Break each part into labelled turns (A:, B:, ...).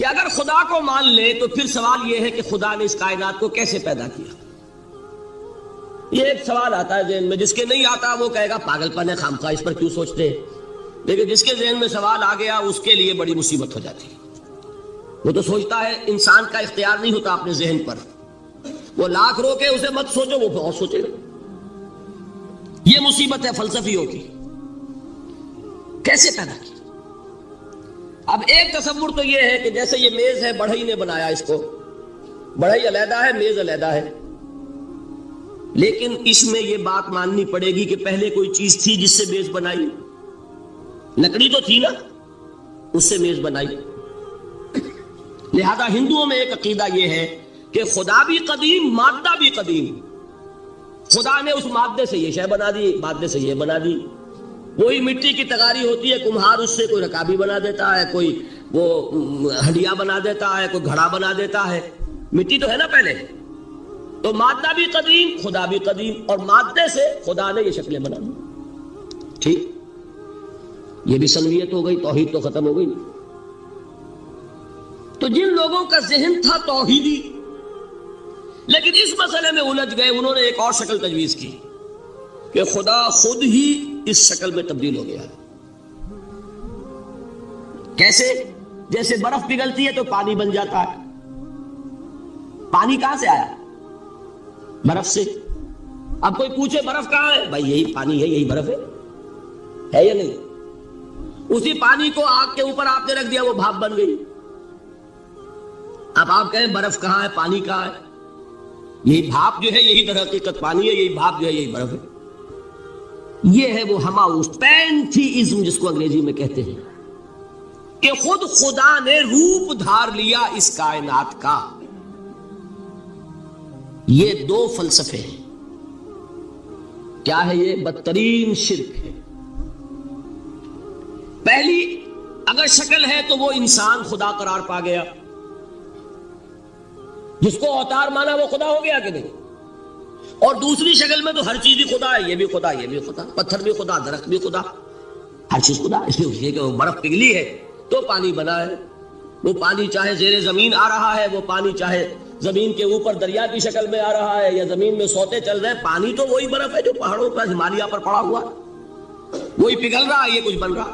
A: اگر خدا کو مان لیں تو پھر سوال یہ ہے کہ خدا نے اس کائنات کو کیسے پیدا کیا. یہ ایک سوال آتا ہے ذہن میں. جس کے نہیں آتا وہ کہے گا پاگل پن ہے، خامخواہ اس پر کیوں سوچتے ہیں. لیکن جس کے ذہن میں سوال آ گیا اس کے لیے بڑی مصیبت ہو جاتی ہے. وہ تو سوچتا ہے انسان کا اختیار نہیں ہوتا اپنے ذہن پر. وہ لاکھ روکے اسے مت سوچو، وہ بہت سوچے گا. یہ مصیبت ہے فلسفیوں کی. کیسے پیدا کی؟ اب ایک تصور تو یہ ہے کہ جیسے یہ میز ہے، بڑھئی نے بنایا اس کو. بڑھئی علیحدہ ہے، میز علیحدہ ہے. لیکن اس میں یہ بات ماننی پڑے گی کہ پہلے کوئی چیز تھی جس سے میز بنائی. لکڑی تو تھی نا، اس سے میز بنائی. لہذا ہندوؤں میں ایک عقیدہ یہ ہے کہ خدا بھی قدیم، مادہ بھی قدیم. خدا نے اس مادے سے یہ شے بنا دی، مادے سے یہ بنا دی. وہی مٹی کی تغاری ہوتی ہے، کمہار اس سے کوئی رکابی بنا دیتا ہے، کوئی وہ ہڈیا بنا دیتا ہے، کوئی گھڑا بنا دیتا ہے. مٹی تو ہے نا پہلے. تو مادہ بھی قدیم، خدا بھی قدیم، اور مادے سے خدا نے یہ شکلیں بنا دی. ٹھیک، یہ بھی سنویت ہو گئی، توحید تو ختم ہو گئی. تو جن لوگوں کا ذہن تھا توحیدی لیکن اس مسئلے میں الجھ گئے، انہوں نے ایک اور شکل تجویز کی کہ خدا خود ہی اس شکل میں تبدیل ہو گیا. کیسے؟ جیسے برف پگھلتی ہے تو پانی بن جاتا ہے. پانی کہاں سے آیا؟ برف سے. اب کوئی پوچھے برف کہاں ہے؟ بھائی یہی پانی ہے، یہی برف ہے یا نہیں؟ اسی پانی کو آگ کے اوپر آپ نے رکھ دیا، وہ بھاپ بن گئی. اب آپ کہیں برف کہاں ہے، پانی کہاں ہے؟ یہی بھاپ جو ہے یہی در حقیقت پانی ہے، یہی بھاپ جو ہے یہی برف ہے. یہ ہے وہ ہماؤس پینتھیزم جس کو انگریزی میں کہتے ہیں کہ خود خدا نے روپ دھار لیا اس کائنات کا. یہ دو فلسفے ہیں. کیا ہے یہ؟ بدترین شرک ہے. پہلی اگر شکل ہے تو وہ انسان خدا قرار پا گیا. جس کو اوتار مانا وہ خدا ہو گیا کہ نہیں؟ اور دوسری شکل میں تو ہر چیز ہی خدا ہے. یہ بھی خدا، یہ بھی خدا، پتھر بھی خدا، درخت بھی خدا، ہر چیز خدا. اس لیے کہ وہ برف پگھلی ہے تو پانی بنا ہے. وہ پانی چاہے زیر زمین آ رہا ہے، وہ پانی چاہے زمین کے اوپر دریا کی شکل میں آ رہا ہے، یا زمین میں سوتے چل رہے ہیں، پانی تو وہی برف ہے جو پہاڑوں پر ہمالیہ پر پڑا ہوا ہے. وہی پگھل رہا ہے، یہ کچھ بن رہا.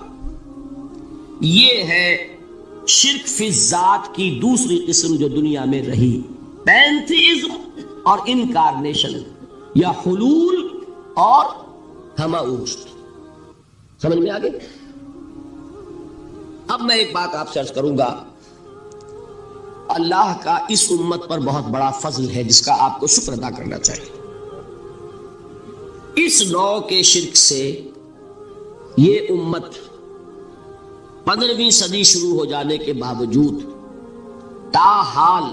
A: یہ ہے شرک فی الذات کی دوسری قسم جو دنیا میں رہی. پینتھیزم اور انکارنیشن، یا حلول اور ہماؤست. سمجھ میں آگے؟ اب میں ایک بات آپ سے عرض کروں گا. اللہ کا اس امت پر بہت بڑا فضل ہے جس کا آپ کو شکر ادا کرنا چاہیے. اس نوع کے شرک سے یہ امت 15ویں صدی شروع ہو جانے کے باوجود تاحال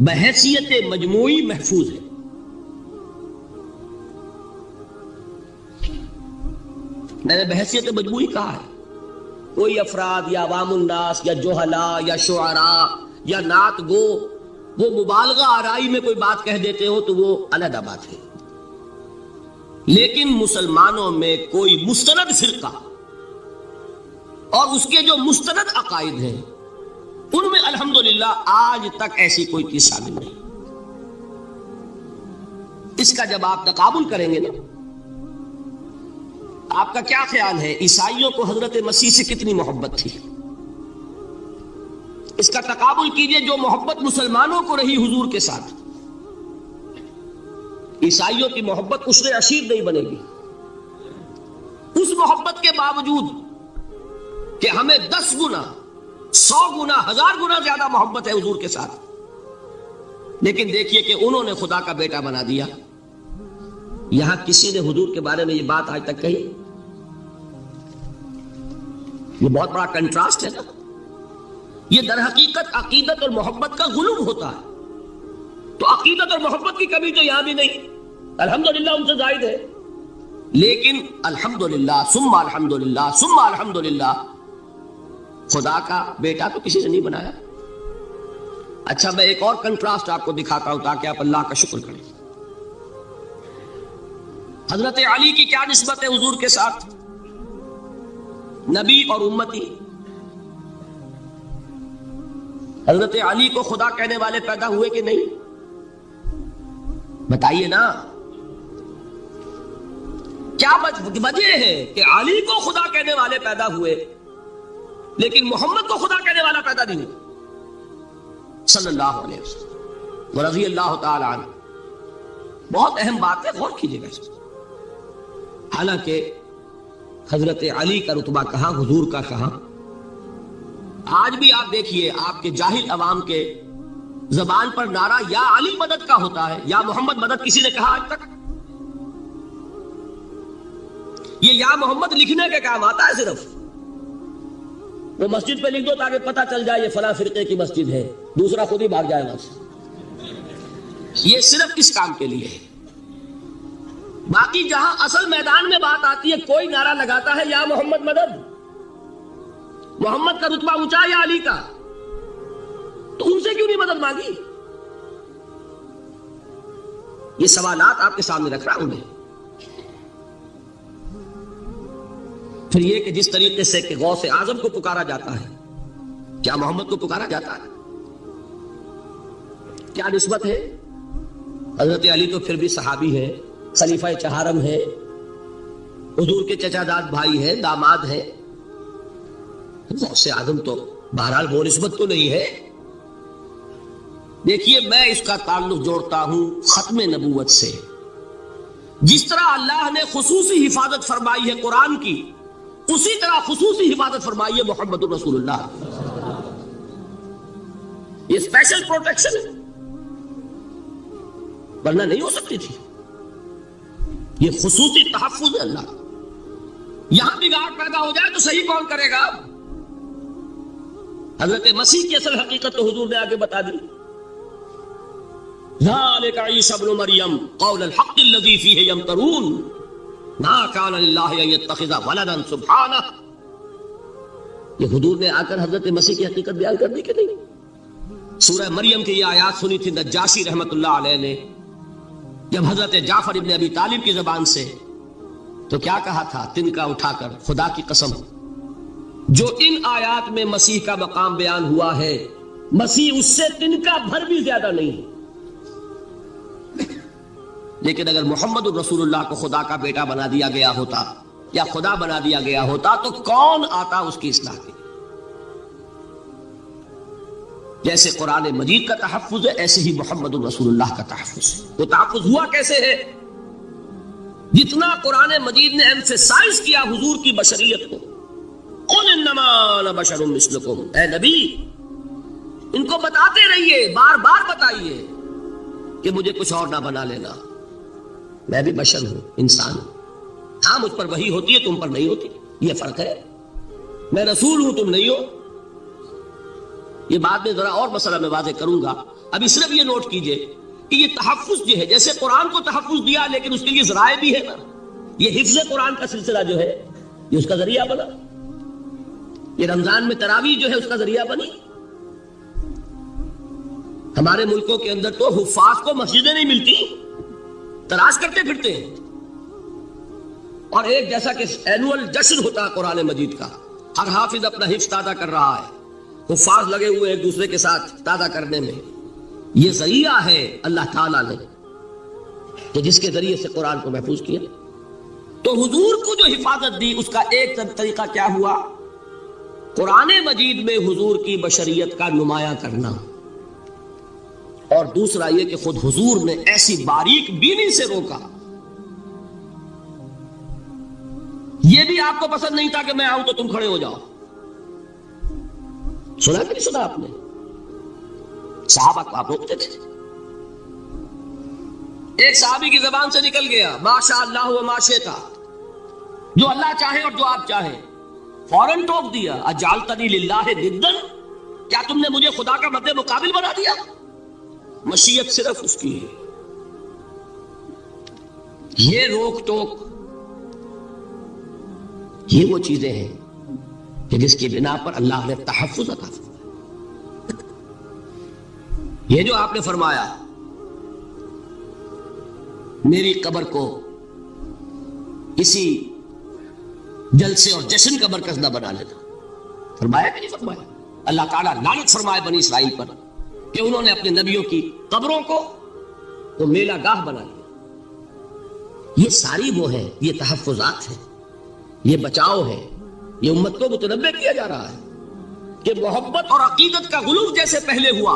A: بحیثیت مجموعی محفوظ ہے. میں نے بحیثیت مجموعی کہا ہے. کوئی افراد یا عوام الناس یا جوہلا یا شعراء یا نعت گو وہ مبالغہ آرائی میں کوئی بات کہہ دیتے ہو تو وہ علیحدہ بات ہے. لیکن مسلمانوں میں کوئی مستند فرقہ اور اس کے جو مستند عقائد ہیں ان میں الحمدللہ آج تک ایسی کوئی چیز شامل نہیں. اس کا جب آپ تقابل کریں گے نا، آپ کا کیا خیال ہے عیسائیوں کو حضرت مسیح سے کتنی محبت تھی؟ اس کا تقابل کیجئے جو محبت مسلمانوں کو رہی حضور کے ساتھ. عیسائیوں کی محبت عشر عشیر نہیں بنے گی. اس محبت کے باوجود کہ ہمیں 10 گنا 100 گنا 1000 گنا زیادہ محبت ہے حضور کے ساتھ، لیکن دیکھیے کہ انہوں نے خدا کا بیٹا بنا دیا. یہاں کسی نے حضور کے بارے میں یہ بات آج تک کہی؟ یہ بہت بڑا کنٹراسٹ ہے نا. یہ در حقیقت عقیدت اور محبت کا غلو ہوتا ہے. تو عقیدت اور محبت کی کمی تو یہاں بھی نہیں، الحمدللہ ان سے زائد ہے. لیکن الحمدللہ ثم الحمدللہ ثم الحمدللہ خدا کا بیٹا تو کسی نے نہیں بنایا. اچھا میں ایک اور کنٹراسٹ آپ کو دکھاتا ہوں تاکہ آپ اللہ کا شکر کریں. حضرت علی کی کیا نسبت ہے حضور کے ساتھ؟ نبی اور امتی. حضرت علی کو خدا کہنے والے پیدا ہوئے کہ نہیں؟ بتائیے نا، کیا وجہ ہے کہ علی کو خدا کہنے والے پیدا ہوئے لیکن محمد کو خدا کہنے والا پیدا نہیں ہوا صلی اللہ علیہ وسلم ورضی اللہ تعالی عنہ؟ بہت اہم بات ہے، غور کیجیے گا اس پر۔ حالانکہ حضرت علی کا رتبہ کہاں، حضور کا کہاں؟ آج بھی آپ دیکھیے آپ کے جاہل عوام کے زبان پر نعرہ یا علی مدد کا ہوتا ہے یا محمد مدد کسی نے کہا آج تک؟ یہ یا محمد لکھنے کے کام آتا ہے صرف، وہ مسجد پہ لکھ دو تاکہ پتہ چل جائے یہ فلاں فرقے کی مسجد ہے، دوسرا خود ہی بھاگ جائے وہاں سے۔ یہ صرف کس کام کے لیے ہے؟ باقی جہاں اصل میدان میں بات آتی ہے کوئی نعرہ لگاتا ہے یا محمد مدد، محمد کا رتبہ اونچا یا علی کا، تو ان سے کیوں نہیں مدد مانگی؟ یہ سوالات آپ کے سامنے رکھ رہا ہوں میں۔ پھر یہ کہ جس طریقے سے کہ غوث اعظم کو پکارا جاتا ہے، کیا محمد کو پکارا جاتا ہے؟ کیا نسبت ہے؟ حضرت علی تو پھر بھی صحابی ہے، خلیفہ چہارم ہے، حضور کے چچا داد بھائی ہے، داماد ہے۔ غوث اعظم تو بہرحال وہ نسبت تو نہیں ہے۔ دیکھیے میں اس کا تعلق جوڑتا ہوں ختم نبوت سے۔ جس طرح اللہ نے خصوصی حفاظت فرمائی ہے قرآن کی، اسی طرح خصوصی حفاظت فرمائی ہے محمد رسول اللہ۔ یہ اسپیشل پروٹیکشن ہے، ورنہ نہیں ہو سکتی تھی۔ یہ خصوصی تحفظ ہے اللہ۔ یہاں بگاڑ پیدا ہو جائے تو صحیح کون کرے گا؟ حضرت مسیح کی اصل حقیقت تو حضور نے آگے بتا دی۔ ذالک عیسی ابن مریم قول الحق الذی فیہ یمترون ما کان للہ ان یتخذ ولدا سبحانہ۔ یہ حضور نے آ کر حضرت مسیح کی حقیقت بیان کر دی کہ نہیں؟ سورہ مریم کی یہ آیات سنی تھی نجاشی رحمت اللہ علیہ نے جب حضرت جعفر ابن ابی طالب کی زبان سے، تو کیا کہا تھا تنکا اٹھا کر؟ خدا کی قسم جو ان آیات میں مسیح کا مقام بیان ہوا ہے، مسیح اس سے تنکا بھر بھی زیادہ نہیں ہے۔ لیکن اگر محمد الرسول اللہ کو خدا کا بیٹا بنا دیا گیا ہوتا یا خدا بنا دیا گیا ہوتا تو کون آتا اس کی اصلاح کے؟ جیسے قرآن مجید کا تحفظ ہے ایسے ہی محمد الرسول اللہ کا تحفظ ہے۔ وہ تحفظ ہوا کیسے ہے؟ جتنا قرآن مجید نے ایمفیسائز کیا حضور کی بشریت کو، قل انما انا بشر مثلکم، اے نبی ان کو بتاتے رہیے، بار بار بتائیے کہ مجھے کچھ اور نہ بنا لینا، میں بھی بشر ہوں، انسان ہوں۔ ہاں مجھ پر وحی ہوتی ہے، تم پر نہیں ہوتی، یہ فرق ہے۔ میں رسول ہوں، تم نہیں ہو۔ یہ بات میں ذرا اور مسئلہ میں واضح کروں گا، ابھی صرف یہ نوٹ کیجئے کہ یہ تحفظ جو ہے، جیسے قرآن کو تحفظ دیا لیکن اس کے لیے ذرائع بھی ہے نا۔ یہ حفظ قرآن کا سلسلہ جو ہے یہ اس کا ذریعہ بنا، یہ رمضان میں تراویح جو ہے اس کا ذریعہ بنی۔ ہمارے ملکوں کے اندر تو حفاظ کو مسجدیں نہیں ملتی، تلاش کرتے پھرتے ہیں، اور ایک جیسا کہ اینول جشن ہوتا ہے قرآن مجید کا، ہر حافظ اپنا حفظ تازہ کر رہا ہے، حفاظ لگے ہوئے ایک دوسرے کے ساتھ تازہ کرنے میں۔ یہ ذریعہ ہے اللہ تعالیٰ نے کہ جس کے ذریعے سے قرآن کو محفوظ کیا۔ تو حضور کو جو حفاظت دی اس کا ایک طریقہ کیا ہوا؟ قرآن مجید میں حضور کی بشریت کا نمایاں کرنا، اور دوسرا یہ کہ خود حضور نے ایسی باریک بینی سے روکا۔ یہ بھی آپ کو پسند نہیں تھا کہ میں آؤں تو تم کھڑے ہو جاؤ۔ سنا کہ نہیں سنا آپ نے؟ صحابہ کو آپ روکتے تھے۔ ایک صحابی کی زبان سے نکل گیا ما شاء اللہ و ما شئت، جو اللہ چاہے اور جو آپ چاہیں، فوراً ٹوک دیا اجعلتنی للہ ندا، کیا تم نے مجھے خدا کا مد مقابل بنا دیا؟ مشیت صرف اس کی ہے۔ یہ روک ٹوک، یہ وہ چیزیں ہیں کہ جس کی بنا پر اللہ نے تحفظ عطا فرمایا۔ یہ جو آپ نے فرمایا میری قبر کو اسی جلسے اور جشن کا مرکز نہ بنا لینا، فرمایا کہ نہیں فرمایا؟ اللہ تعالیٰ لعنت فرمائے بنی اسرائیل پر کہ انہوں نے اپنے نبیوں کی قبروں کو وہ میلہ گاہ بنا لیا۔ یہ ساری وہ ہے، یہ تحفظات ہیں، یہ بچاؤ ہے، یہ امت کو متنبہ کیا جا رہا ہے کہ محبت اور عقیدت کا غلو جیسے پہلے ہوا،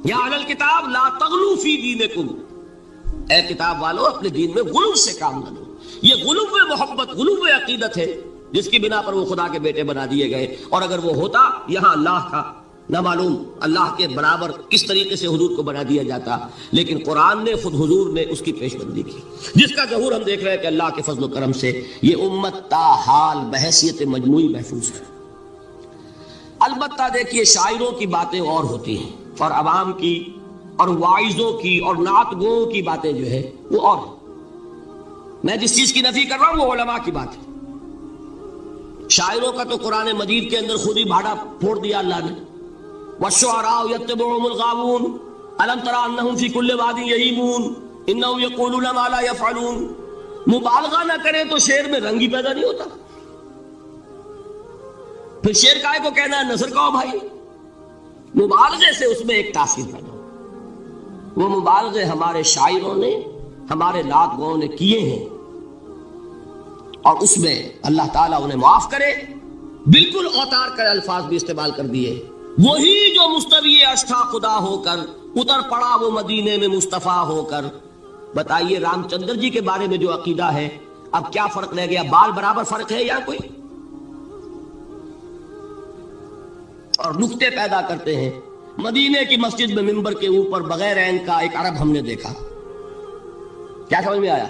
A: یا اہل الکتاب لا تغلو فی دینکم، اے کتاب والو اپنے دین میں غلو سے کام نہ لو۔ یہ غلو محبت، غلو عقیدت ہے جس کی بنا پر وہ خدا کے بیٹے بنا دیے گئے، اور اگر وہ ہوتا یہاں اللہ کا نہ معلوم اللہ کے برابر کس طریقے سے حضور کو بنا دیا جاتا، لیکن قرآن نے خود حضور نے اس کی پیش بندی کی، جس کا ظہور ہم دیکھ رہے ہیں کہ اللہ کے فضل و کرم سے یہ امت تا حال بحیثیت مجموعی محفوظ ہے۔ البتہ دیکھیے شاعروں کی باتیں اور ہوتی ہیں، اور عوام کی اور واعظوں کی اور نعت گوؤں کی باتیں جو ہے وہ اور ہیں۔ میں جس چیز کی نفی کر رہا ہوں وہ علماء کی بات ہے۔ شاعروں کا تو قرآن مجید کے اندر خود ہی بھاڑا پھوڑ دیا اللہ نے، وَالشُّعَرَاءُ يَتَّبِعُهُمُ الْغَاوُونَ أَلَمْ تَرَ أَنَّهُمْ فِي كُلِّ وَادٍ يَهِيمُونَ إِنَّهُمْ يَقُولُونَ مَا لَا يَفْعَلُونَ۔ مبالغہ نہ کرے تو شعر میں رنگ ہی پیدا نہیں ہوتا، پھر شعر کائے کو کہنا ہے نظر کہو بھائی، مبالغے سے اس میں ایک تاثیر پیدا ہو۔ وہ مبالغے ہمارے شاعروں نے، ہمارے نعت گوؤں نے کیے ہیں، اور اس میں اللہ تعالیٰ انہیں معاف کرے، بالکل اوتار کر الفاظ بھی استعمال کر دیے۔ وہی جو مستوی عرش تھا خدا ہو کر، اتر پڑا وہ مدینے میں مصطفیٰ ہو کر۔ بتائیے رام چندر جی کے بارے میں جو عقیدہ ہے، اب کیا فرق رہ گیا؟ بال برابر فرق ہے یا کوئی؟ اور نکتے پیدا کرتے ہیں۔ مدینے کی مسجد میں منبر کے اوپر بغیر عین کا ایک عرب ہم نے دیکھا، کیا سمجھ میں آیا؟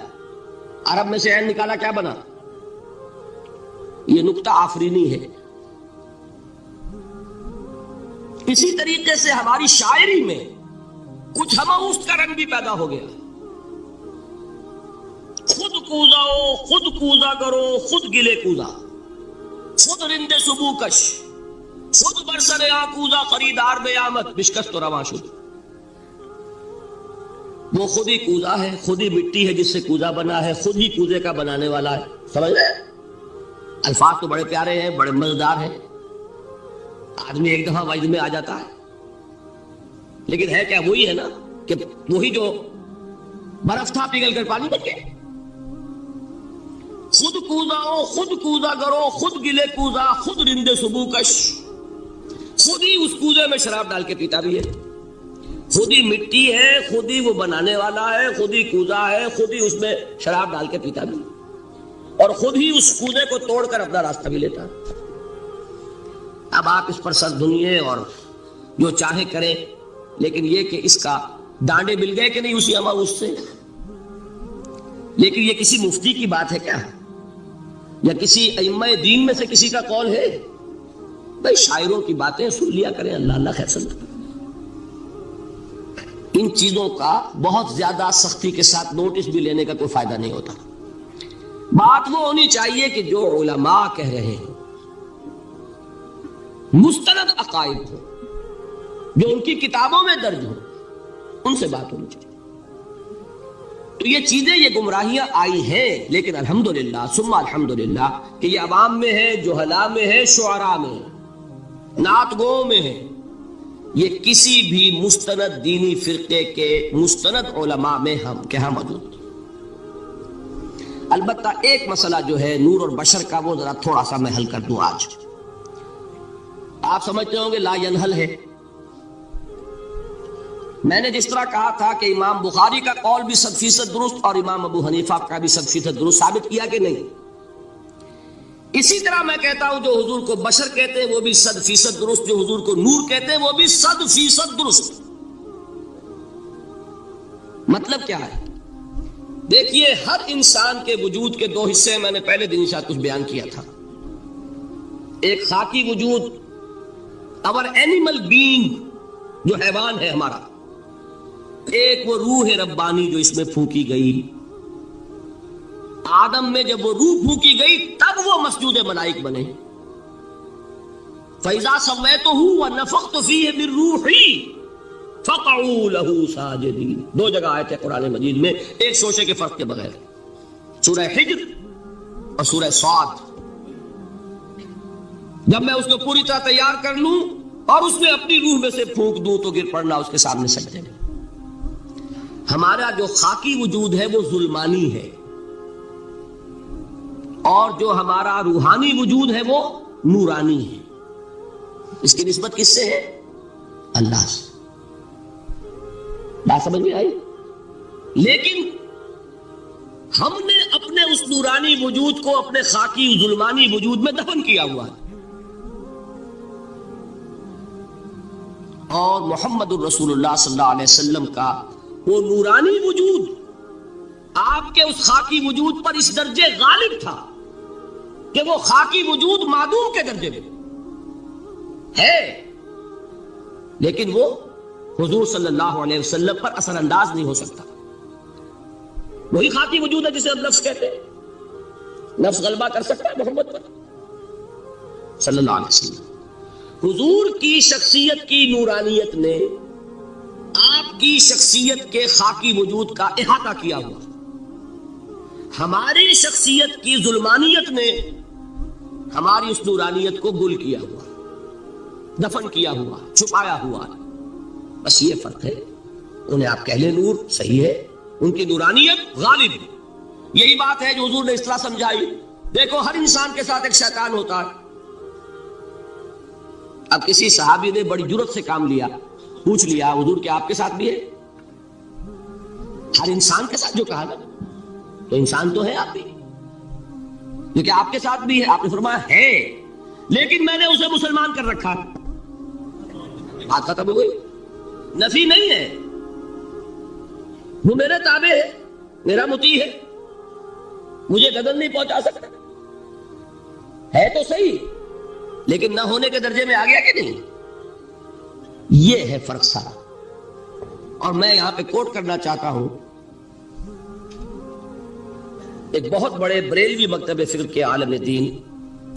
A: عرب میں سے عین نکالا، کیا بنا؟ یہ نکتہ آفرینی ہے۔ اسی طریقے سے ہماری شاعری میں کچھ ہماؤست کا رنگ بھی پیدا ہو گیا۔ خود کوزاؤ، خود کوزا کرو، خود گلے کوزا، خود رند صبو کش، خود برسر آکوزا، خریدار بے آمد بشکست و رواں شد۔ وہ خود ہی کوزا ہے، خود ہی مٹی ہے جس سے کوزا بنا ہے، خود ہی کوزے کا بنانے والا ہے۔ سمجھ رہے؟ الفاظ تو بڑے پیارے ہیں، بڑے مزیدار ہیں، آدمی ایک دفعہ وجد میں آ جاتا ہے، لیکن ہے کیا وہی ہے نا کہ وہی جو برف تھا پگھل کر پانی بن گیا۔ خود کوزاؤ، خود کوزا کرو، خود گلے کوزا، خود رند صبو کش، خود ہی اس کوزے میں شراب ڈال کے پیتا بھی ہے، خود ہی مٹی ہے، خود ہی وہ بنانے والا ہے، خود ہی کوزا ہے، خود ہی اس میں شراب ڈال کے پیتا بھی، اور خود ہی اس کوزے کو توڑ کر اپنا راستہ بھی لیتا۔ اب آپ اس پر سر دھنیے اور جو چاہے کریں، لیکن یہ کہ اس کا ڈانڈے مل گئے کہ نہیں اسی اما اس سے۔ لیکن یہ کسی مفتی کی بات ہے کیا، یا کسی ائمہ دین میں سے کسی کا قول ہے؟ بھائی شاعروں کی باتیں سن لیا کریں، اللہ اللہ خیر سنت۔ ان چیزوں کا بہت زیادہ سختی کے ساتھ نوٹس بھی لینے کا کوئی فائدہ نہیں ہوتا۔ بات وہ ہونی چاہیے کہ جو علماء کہہ رہے ہیں مستند عقائد ہو، جو ان کی کتابوں میں درج ہو، ان سے بات ہونی چاہیے۔ تو یہ چیزیں، یہ گمراہیاں آئی ہیں، لیکن الحمدللہ ثم الحمدللہ کہ یہ عوام میں ہے، جہلاء میں ہے، شعراء میں ہے، نعت گوؤں میں ہے، یہ کسی بھی مستند دینی فرقے کے مستند علماء میں ہم کہاں موجود۔ البتہ ایک مسئلہ جو ہے نور اور بشر کا، وہ ذرا تھوڑا سا میں حل کر دوں آج۔ آپ سمجھتے ہوں گے لا ینحل ہے۔ میں نے جس طرح کہا تھا کہ امام بخاری کا قول بھی 100% درست اور امام ابو حنیفہ کا بھی 100% درست ثابت کیا کہ نہیں، اسی طرح میں کہتا ہوں جو حضور کو بشر کہتے ہیں وہ بھی 100% درست، جو حضور کو نور کہتے ہیں وہ بھی 100% درست۔ مطلب کیا ہے؟ دیکھیے ہر انسان کے وجود کے دو حصے ہیں، میں نے پہلے دن شاید کچھ بیان کیا تھا۔ ایک خاکی وجود، اور اینیمل بینگ جو حیوان ہے ہمارا، ایک وہ روح ربانی جو اس میں پھونکی گئی۔ آدم میں جب وہ روح پھونکی گئی تب وہ مسجود ملائک بنے۔ فَإِذَا سَوَّيْتُهُ وَنَفَخْتُ فِيهِ مِن رُوحِي فَقَعُوا لَهُ سَاجِدِينَ۔ دو جگہ آئے تھے قرآن مجید میں ایک شوشے کے فرق کے بغیر، سورہ حجر اور سورہ صاد۔ جب میں اس کو پوری طرح تیار کر لوں اور اس میں اپنی روح میں سے پھونک دوں تو گر پڑنا اس کے سامنے سجدے میں۔ ہمارا جو خاکی وجود ہے وہ ظلمانی ہے، اور جو ہمارا روحانی وجود ہے وہ نورانی ہے۔ اس کی نسبت کس سے ہے؟ اللہ سے۔ بات سمجھ میں آئی؟ لیکن ہم نے اپنے اس نورانی وجود کو اپنے خاکی ظلمانی وجود میں دفن کیا ہوا ہے، اور محمد الرسول اللہ صلی اللہ علیہ وسلم کا وہ نورانی وجود آپ کے اس خاکی وجود پر اس درجے غالب تھا کہ وہ خاکی وجود معدوم کے درجے میں ہے، لیکن وہ حضور صلی اللہ علیہ وسلم پر اثر انداز نہیں ہو سکتا۔ وہی خاکی وجود ہے جسے ہم نفس کہتے ہیں، نفس غلبہ کر سکتا ہے محمد پر صلی اللہ علیہ وسلم۔ حضور کی شخصیت کی نورانیت نے آپ کی شخصیت کے خاکی وجود کا احاطہ کیا ہوا، ہماری شخصیت کی ظلمانیت نے ہماری اس نورانیت کو گل کیا ہوا، دفن کیا ہوا، چھپایا ہوا۔ بس یہ فرق ہے۔ انہیں آپ کہہ لیں نور، صحیح ہے، ان کی نورانیت غالب ہے۔ یہی بات ہے جو حضور نے اس طرح سمجھائی۔ دیکھو ہر انسان کے ساتھ ایک شیطان ہوتا ہے۔ اب کسی صحابی نے بڑی جرت سے کام لیا، پوچھ لیا حضور کیا آپ کے ساتھ بھی ہے؟ ہر انسان کے ساتھ جو کہا نا، تو انسان تو ہے آپ بھی، لیکن آپ کے ساتھ بھی ہے؟ آپ نے فرمایا ہے، لیکن میں نے اسے مسلمان کر رکھا۔ بات ختم ہو گئی۔ نفی نہیں ہے، وہ میرے تابع ہے، میرا مطیع ہے، مجھے قدر نہیں پہنچا سکتا، ہے تو صحیح، لیکن نہ ہونے کے درجے میں آ گیا کہ نہیں؟ یہ ہے فرق سارا۔ اور میں یہاں پہ کوٹ کرنا چاہتا ہوں ایک بہت بڑے بریلوی مکتب فکر کے عالم دین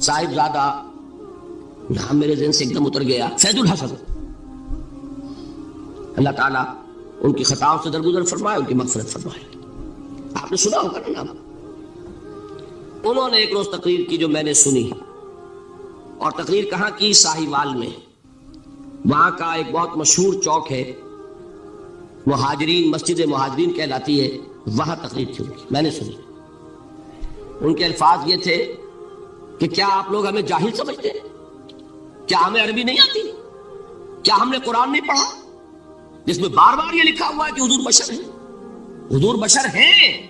A: صاحب زادہ، نام میرے ذہن سے ایک دم اتر گیا، فیض الحسن، اللہ تعالیٰ ان کی خطاؤں سے درگزر فرمائے، ان کی مغفرت فرمائے۔ آپ نے سنا ہوگا نا نام۔ انہوں نے ایک روز تقریر کی جو میں نے سنی، اور تقریر کہاں کی؟ ساہیوال میں۔ وہاں کا ایک بہت مشہور چوک ہے، مہاجرین، مسجد مہاجرین کہلاتی ہے، وہاں تقریر تھی ان کی، میں نے سنی۔ ان کے الفاظ یہ تھے کہ کیا آپ لوگ ہمیں جاہل سمجھتے ہیں؟ کیا ہمیں عربی نہیں آتی؟ کیا ہم نے قرآن نہیں پڑھا جس میں بار بار یہ لکھا ہوا ہے کہ حضور بشر ہیں؟ حضور بشر ہیں،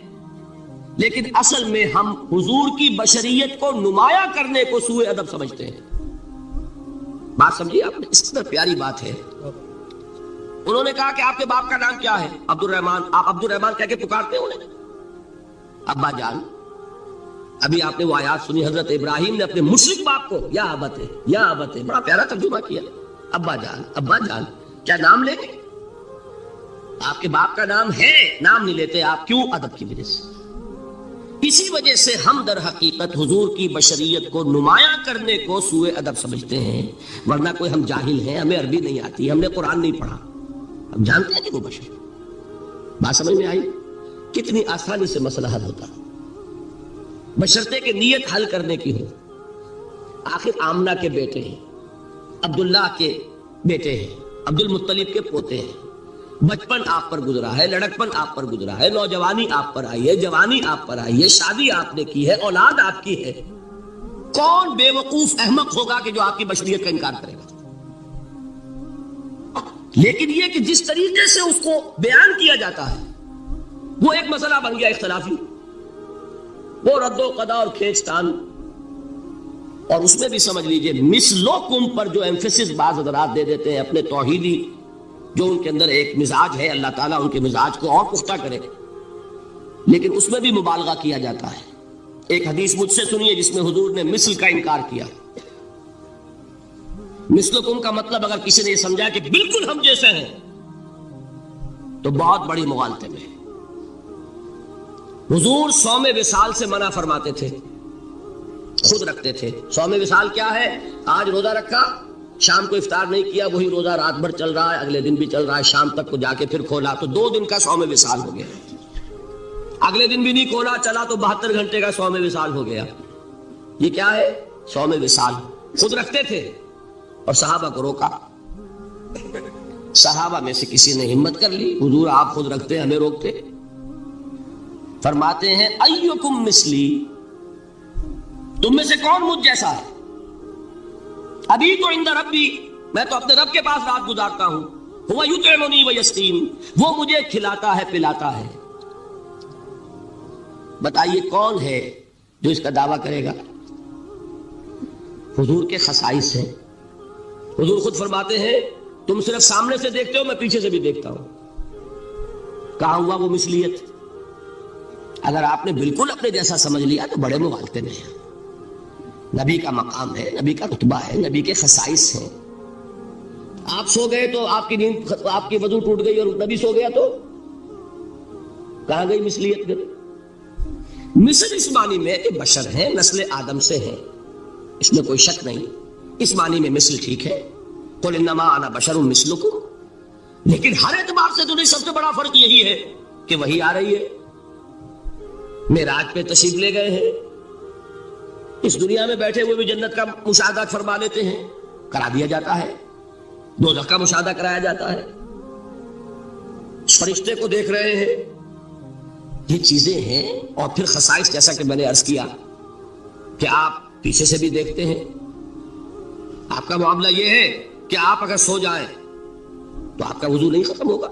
A: لیکن اصل میں ہم حضور کی بشریت کو نمایاں کرنے کو سوء ادب سمجھتے ہیں۔ بات سمجھیے آپ نے، اس قدر پیاری بات ہے۔ انہوں نے کہا کہ آپ کے باپ کا نام کیا ہے؟ عبد الرحمن۔ آپ عبد الرحمن کہہ کے پکارتے ہیں انہیں؟ ابا جان۔ ابھی آپ نے وہ آیات سنی، حضرت ابراہیم نے اپنے مشرک باپ کو یا ابت ہے، یا ابت ہے، بڑا پیارا ترجمہ کیا، ابا جان، ابا جان۔ کیا نام لیں گے؟ آپ کے باپ کا نام ہے، نام نہیں لیتے آپ، کیوں؟ ادب کی وجہ سے۔ اسی وجہ سے ہم در حقیقت حضور کی بشریت کو نمایاں کرنے کو سوء ادب سمجھتے ہیں، ورنہ کوئی ہم جاہل ہیں، ہمیں عربی نہیں آتی، ہم نے قرآن نہیں پڑھا، ہم جانتے ہیں کہ وہ بشر۔ بات سمجھ میں آئی؟ کتنی آسانی سے مسئلہ حل ہوتا، بشرطے کہ نیت حل کرنے کی ہو۔ آخر آمنہ کے بیٹے ہیں، عبداللہ کے بیٹے ہیں، عبد المطلب کے پوتے ہیں، بچپن آپ پر گزرا ہے، لڑکپن آپ پر گزرا ہے، نوجوانی آپ پر آئی ہے، جوانی آپ پر آئی ہے، شادی آپ نے کی ہے، اولاد آپ کی ہے۔ کون بے وقوف احمق ہوگا کہ جو آپ کی بشریت کا انکار کرے گا؟ لیکن یہ کہ جس طریقے سے اس کو بیان کیا جاتا ہے وہ ایک مسئلہ بن گیا اختلافی، وہ رد و قضا اور کھینچ تان۔ اور اس میں بھی سمجھ لیجئے مثلکم پر جو ایمفیسس بعض حضرات دے دیتے ہیں اپنے توحیدی، جو ان کے اندر ایک مزاج ہے، اللہ تعالیٰ ان کے مزاج کو اور پختہ کرے، لیکن اس میں بھی مبالغہ کیا جاتا ہے۔ ایک حدیث مجھ سے سنیے جس میں حضور نے مثل کا انکار کیا۔ مثلکم کا مطلب اگر کسی نے یہ سمجھا کہ بالکل ہم جیسے ہیں تو بہت بڑی مغالطے میں۔ حضور صوم وصال سے منع فرماتے تھے، خود رکھتے تھے۔ صوم وصال کیا ہے؟ آج روزہ رکھا، شام کو افطار نہیں کیا، وہی روزہ رات بھر چل رہا ہے، اگلے دن بھی چل رہا ہے، شام تک کو جا کے پھر کھولا تو 2 دن کا صوم وصال ہو گیا۔ اگلے دن بھی نہیں کھولا، چلا تو 72 گھنٹے کا صوم وصال ہو گیا۔ یہ کیا ہے؟ صوم وصال۔ خود رکھتے تھے اور صحابہ کو روکا. صحابہ میں سے کسی نے ہمت کر لی, حضور آپ خود رکھتے ہمیں روکتے. فرماتے ہیں ایکم مثلی, تم میں سے کون مجھ جیسا ہے؟ ابھی تو عند ربی, میں تو اپنے رب کے پاس رات گزارتا ہوں. ہوا یطعمنی ویسقین, وہ مجھے کھلاتا ہے پلاتا ہے. بتائیے کون ہے جو اس کا دعویٰ کرے گا؟ حضور کے خصائص ہیں. حضور خود فرماتے ہیں تم صرف سامنے سے دیکھتے ہو, میں پیچھے سے بھی دیکھتا ہوں. کہاں ہوا وہ مثلیت؟ اگر آپ نے بالکل اپنے جیسا سمجھ لیا تو بڑے مغالطے میں ہیں. نبی کا مقام ہے, نبی کا رتبہ ہے, نبی کے خصائص ہیں. آپ سو گئے تو آپ کی نیند, آپ کی وضو ٹوٹ گئی اور نبی سو گیا تو کہاں گئی مثلیت؟ پھر مثل اس معنی میں کہ بشر ہیں, نسل آدم سے ہیں, اس میں کوئی شک نہیں. اس معنی میں مثل ٹھیک ہے, قل انما انا بشر مثلکم. لیکن ہر اعتبار سے تو سب سے بڑا فرق یہی ہے کہ وہی آ رہی ہے. معراج پہ تشریف لے گئے ہیں, اس دنیا میں بیٹھے ہوئے بھی جنت کا مشاہدہ فرما لیتے ہیں, کرا دیا جاتا ہے. دوزخ کا مشاہدہ کرایا جاتا ہے. فرشتے کو دیکھ رہے ہیں. یہ چیزیں ہیں. اور پھر خصائص جیسا کہ میں نے عرض کیا کہ آپ پیچھے سے بھی دیکھتے ہیں. آپ کا معاملہ یہ ہے کہ آپ اگر سو جائیں تو آپ کا وضو نہیں ختم ہوگا.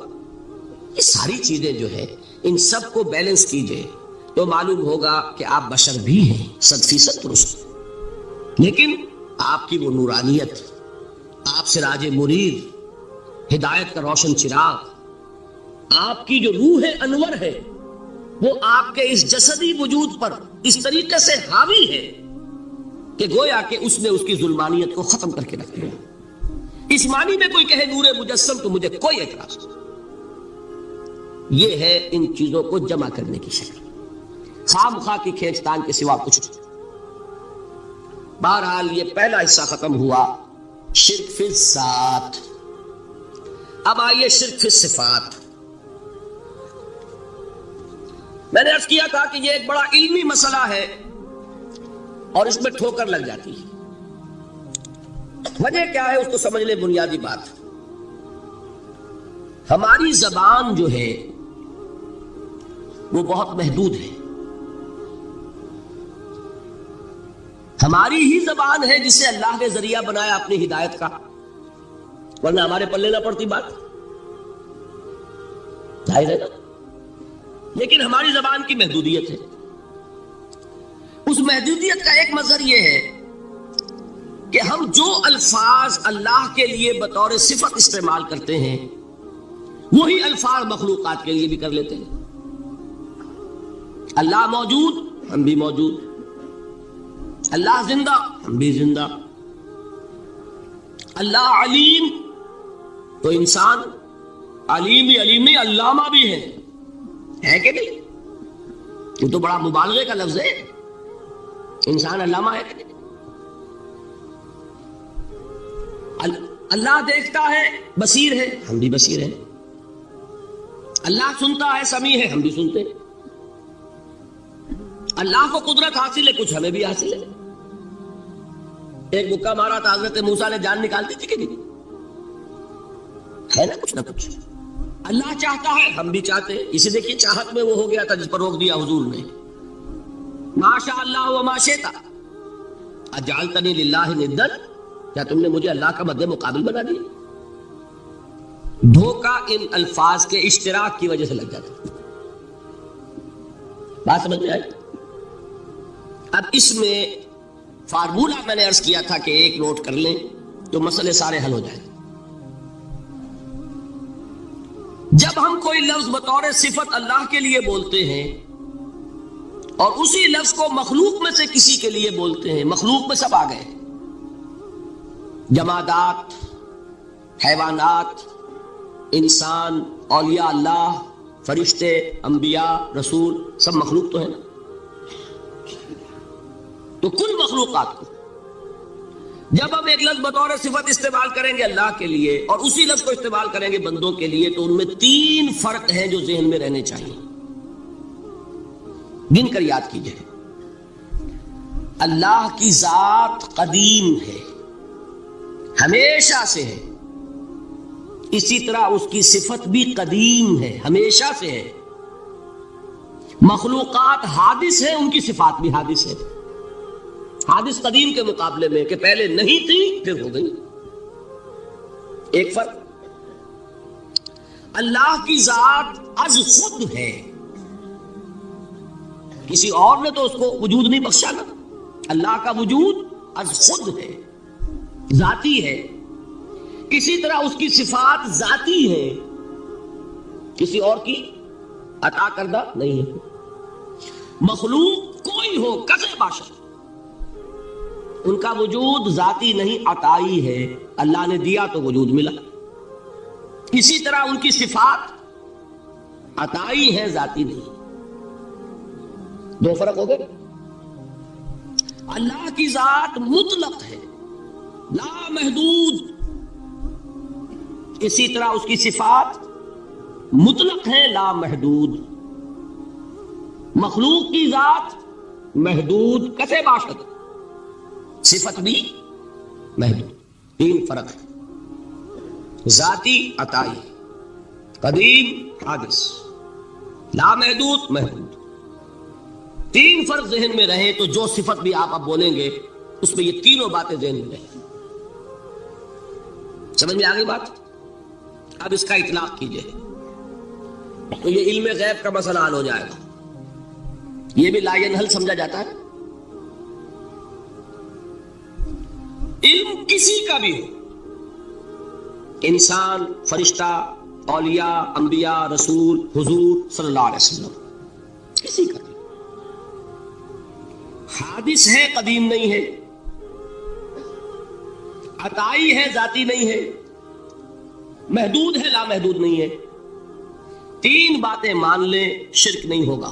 A: یہ ساری چیزیں جو ہے ان سب کو بیلنس کیجئے تو معلوم ہوگا کہ آپ بشر بھی ہیں 100% درست. لیکن آپ کی وہ نورانیت, آپ سراج منیر, ہدایت کا روشن چراغ, آپ کی جو روح انور ہے وہ آپ کے اس جسدی وجود پر اس طریقے سے حاوی ہے کہ گویا کہ اس نے اس کی ظلمانیت کو ختم کر کے رکھ دیا. اس معنی میں کوئی کہے نور مجسم تو مجھے کوئی اعتراض نہیں. یہ ہے ان چیزوں کو جمع کرنے کی شکل, خام خواہ کی کھینچتان کے سوا کچھ نہیں. بہرحال یہ پہلا حصہ ختم ہوا, شرک فی الذات. اب آئیے شرک فی الصفات. میں نے عرض کیا تھا کہ یہ ایک بڑا علمی مسئلہ ہے اور اس میں ٹھوکر لگ جاتی ہے. وجہ کیا ہے اس کو سمجھ لے. بنیادی بات, ہماری زبان جو ہے وہ بہت محدود ہے. ہماری ہی زبان ہے جسے اللہ نے ذریعہ بنایا اپنی ہدایت کا, ورنہ ہمارے پلے نہ پڑتی بات, ظاہر ہے نا. لیکن ہماری زبان کی محدودیت ہے. اس محدودیت کا ایک مظہر یہ ہے کہ ہم جو الفاظ اللہ کے لیے بطور صفت استعمال کرتے ہیں وہی الفاظ مخلوقات کے لیے بھی کر لیتے ہیں. اللہ موجود, ہم بھی موجود. اللہ زندہ, ہم بھی زندہ. اللہ علیم, تو انسان علیم ہی علیم نہیں, علامہ بھی ہے کہ نہیں؟ یہ تو بڑا مبالغے کا لفظ ہے. انسان علامہ ہے کہ نہیں؟ اللہ دیکھتا ہے, بصیر ہے, ہم بھی بصیر ہیں. اللہ سنتا ہے, سمیع ہے, ہم بھی سنتے ہیں. اللہ کو قدرت حاصل ہے, کچھ ہمیں بھی حاصل ہے. ایک مکہ مارا تھا حضرت موسیٰ نے, جان نکال دی تھی کہ نہیں؟ ہے نا کچھ نہ کچھ. اللہ چاہتا ہے, ہم بھی چاہتے ہیں. اسے دیکھیے چاہت میں وہ ہو گیا تھا جس پر روک دیا حضور نے. ما شاء اللہ و ما شئت اجعلتنی للہ ندا, کیا تم نے مجھے اللہ کا مد مقابل بنا دیا؟ دھوکہ ان الفاظ کے اشتراک کی وجہ سے لگ جاتا. بات سمجھ میں آئی؟ اب اس میں فارمولہ میں نے عرض کیا تھا کہ ایک نوٹ کر لیں تو مسئلے سارے حل ہو جائیں. جب ہم کوئی لفظ بطور صفت اللہ کے لیے بولتے ہیں اور اسی لفظ کو مخلوق میں سے کسی کے لیے بولتے ہیں, مخلوق میں سب آ گئے, جمادات, حیوانات, انسان, اولیاء اللہ, فرشتے, انبیاء, رسول, سب مخلوق تو ہے نا. تو کل مخلوقات کو جب ہم ایک لفظ بطور صفت استعمال کریں گے اللہ کے لیے اور اسی لفظ کو استعمال کریں گے بندوں کے لیے, تو ان میں 3 فرق ہیں جو ذہن میں رہنے چاہیے. گن کر یاد کیجئے. اللہ کی ذات قدیم ہے، ہمیشہ سے ہے، اسی طرح اس کی صفت بھی قدیم ہے، ہمیشہ سے ہے۔ مخلوقات حادث ہیں، ان کی صفات بھی حادث ہے۔ حادث قدیم کے مقابلے میں کہ پہلے نہیں تھی پھر ہو گئی، ایک فرق۔ اللہ کی ذات از خود ہے، کسی اور نے تو اس کو وجود نہیں بخشا نا، اللہ کا وجود از خود ہے، ذاتی ہے۔ اسی طرح اس کی صفات ذاتی ہے، کسی اور کی عطا کردہ نہیں ہے۔ مخلوق کوئی ہو کسے باشد، ان کا وجود ذاتی نہیں عطائی ہے، اللہ نے دیا تو وجود ملا۔ اسی طرح ان کی صفات عطائی ہے، ذاتی نہیں۔ دو فرق ہو گئے۔ اللہ کی ذات مطلق ہے، لا محدود، اسی طرح اس کی صفات مطلق ہے، لا محدود۔ مخلوق کی ذات محدود کسے باشد، صفت بھی محدود۔ تین فرق ہے، ذاتی عطائی، قدیم حادث، لا محدود محدود۔ تین فرق ذہن میں رہے تو جو صفت بھی آپ اب بولیں گے اس میں یہ تینوں باتیں ذہن میں رہیں۔ سمجھ میں آ گئی بات؟ اب اس کا اطلاق کیجئے تو یہ علم غیب کا مسئلہ حل ہو جائے گا۔ یہ بھی لا ینحل سمجھا جاتا ہے۔ علم کسی کا بھی ہو، انسان، فرشتہ، اولیاء، انبیاء، رسول، حضور صلی اللہ علیہ وسلم، کسی کا بھی حادث ہے، قدیم نہیں ہے، عطائی ہے، ذاتی نہیں ہے، محدود ہے، لا محدود نہیں ہے۔ تین باتیں مان لیں، شرک نہیں ہوگا۔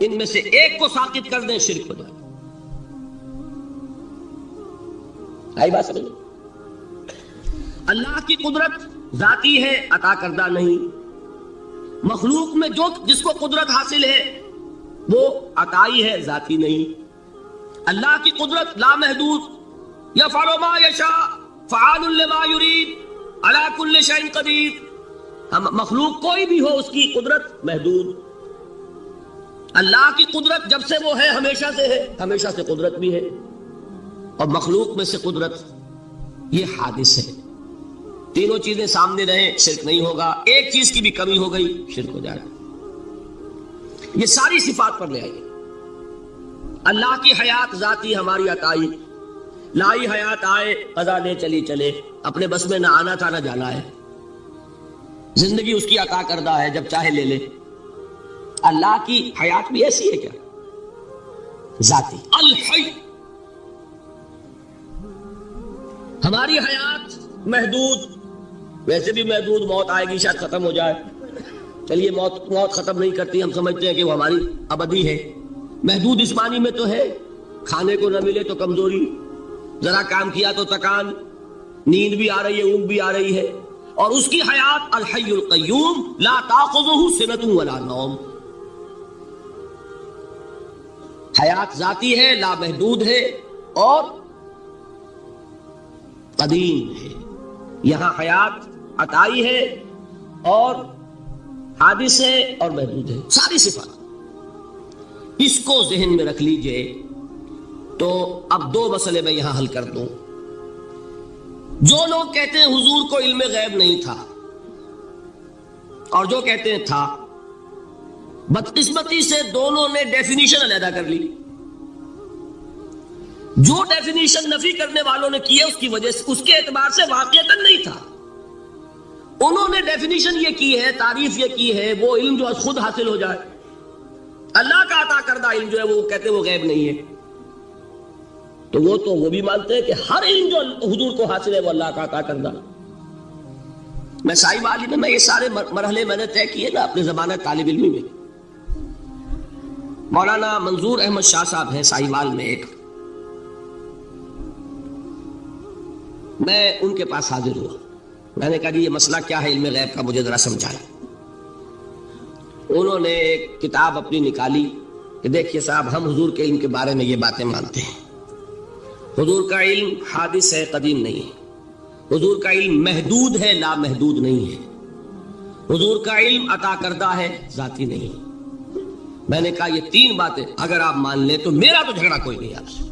A: ان میں سے ایک کو ساقط کر دیں، شرک ہو جائے۔ آئی بات سمجھ؟ اللہ کی قدرت ذاتی ہے، عطا کردہ نہیں۔ مخلوق میں جو جس کو قدرت حاصل ہے وہ عطائی ہے، ذاتی نہیں۔ اللہ کی قدرت لا محدود، یفعل ما یشاء فعال لما یرید علی کل شیء قدیر۔ مخلوق کوئی بھی ہو، اس کی قدرت محدود۔ اللہ کی قدرت جب سے وہ ہے ہمیشہ سے ہے، ہمیشہ سے قدرت بھی ہے۔ اور مخلوق میں سے قدرت یہ حادث ہے۔ تینوں چیزیں سامنے رہیں، شرک نہیں ہوگا۔ ایک چیز کی بھی کمی ہو گئی، شرک ہو جائے گا۔ یہ ساری صفات پر لے آئیے۔ اللہ کی حیات ذاتی، ہماری عطائی، لائی حیات آئے، قضا دے چلی چلے، اپنے بس میں نہ آنا تھا نہ جانا ہے۔ زندگی اس کی عطا کردہ ہے، جب چاہے لے لے۔ اللہ کی حیات بھی ایسی ہے کیا؟ ذاتی، الحی۔ ہماری حیات محدود، ویسے بھی محدود، موت آئے گی شاید ختم ہو جائے۔ چلیے موت ختم نہیں کرتی، ہم سمجھتے ہیں کہ وہ ہماری ابدی ہے۔ محدود جسمانی میں تو ہے، کھانے کو نہ ملے تو کمزوری، ذرا کام کیا تو تکان، نیند بھی آ رہی ہے، اونگ بھی آ رہی ہے۔ اور اس کی حیات الحی القیوم لا تاخذہ سنۃ ولا نوم، حیات ذاتی ہے، لا محدود ہے اور قدیم ہے۔ یہاں حیات عطائی ہے اور حادث ہے اور محدود ہے، ساری صفات۔ اس کو ذہن میں رکھ لیجئے تو اب دو مسئلے میں یہاں حل کر دوں۔ جو لوگ کہتے ہیں حضور کو علم غیب نہیں تھا، اور جو کہتے ہیں تھا، بدقسمتی سے دونوں نے ڈیفینیشن علیحدہ کر لی۔ جو ڈیفینیشن نفی کرنے والوں نے کی ہے اس کی وجہ سے، اس کے اعتبار سے واقعتاً نہیں تھا۔ انہوں نے ڈیفینیشن یہ کی ہے، تعریف یہ کی ہے، وہ علم جو خود حاصل ہو جائے۔ اللہ کا عطا کردہ علم جو ہے وہ کہتے ہیں وہ غیب نہیں ہے۔ تو وہ بھی مانتے ہیں کہ ہر علم جو حضور کو حاصل ہے وہ اللہ کا عطا کردہ۔ میں سائی والی میں یہ سارے مرحلے میں نے طے کیے نا اپنے زمانہ طالب علمی میں۔ مولانا منظور احمد شاہ صاحب ہیں سائی وال میں ایک، میں ان کے پاس حاضر ہوا۔ میں نے کہا یہ مسئلہ کیا ہے علم غیب کا، مجھے ذرا سمجھائیں۔ انہوں نے ایک کتاب اپنی نکالی کہ دیکھیے صاحب ہم حضور کے علم کے بارے میں یہ باتیں مانتے ہیں، حضور کا علم حادث ہے، قدیم نہیں ہے، حضور کا علم محدود ہے، لا محدود نہیں ہے، حضور کا علم عطا کردہ ہے، ذاتی نہیں ہے۔ میں نے کہا یہ تین باتیں اگر آپ مان لیں تو میرا تو جھگڑا کوئی نہیں آپ سے۔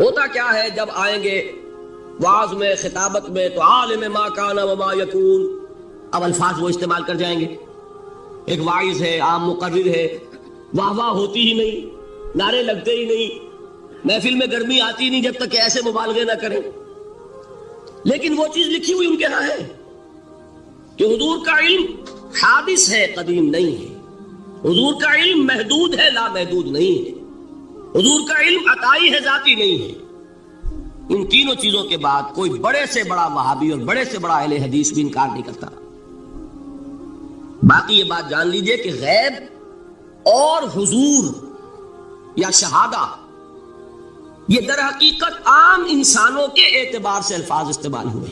A: ہوتا کیا ہے جب آئیں گے وعظ میں، خطابت میں، تو عالم ما کان وما یکون، اب الفاظ وہ استعمال کر جائیں گے۔ ایک واعظ ہے، عام مقرر ہے، واہ واہ ہوتی ہی نہیں، نعرے لگتے ہی نہیں، محفل میں گرمی آتی نہیں جب تک کہ ایسے مبالغے نہ کریں۔ لیکن وہ چیز لکھی ہوئی ان کے ہاں ہے کہ حضور کا علم حادث ہے، قدیم نہیں ہے، حضور کا علم محدود ہے، لا محدود نہیں ہے، حضور کا علم عطائی ہے، ذاتی نہیں ہے۔ ان تینوں چیزوں کے بعد کوئی بڑے سے بڑا وہابی اور بڑے سے بڑا اہل حدیث بھی انکار نہیں کرتا۔ باقی یہ بات جان لیجئے کہ غیب اور حضور یا شہادہ یہ در حقیقت عام انسانوں کے اعتبار سے الفاظ استعمال ہوئے۔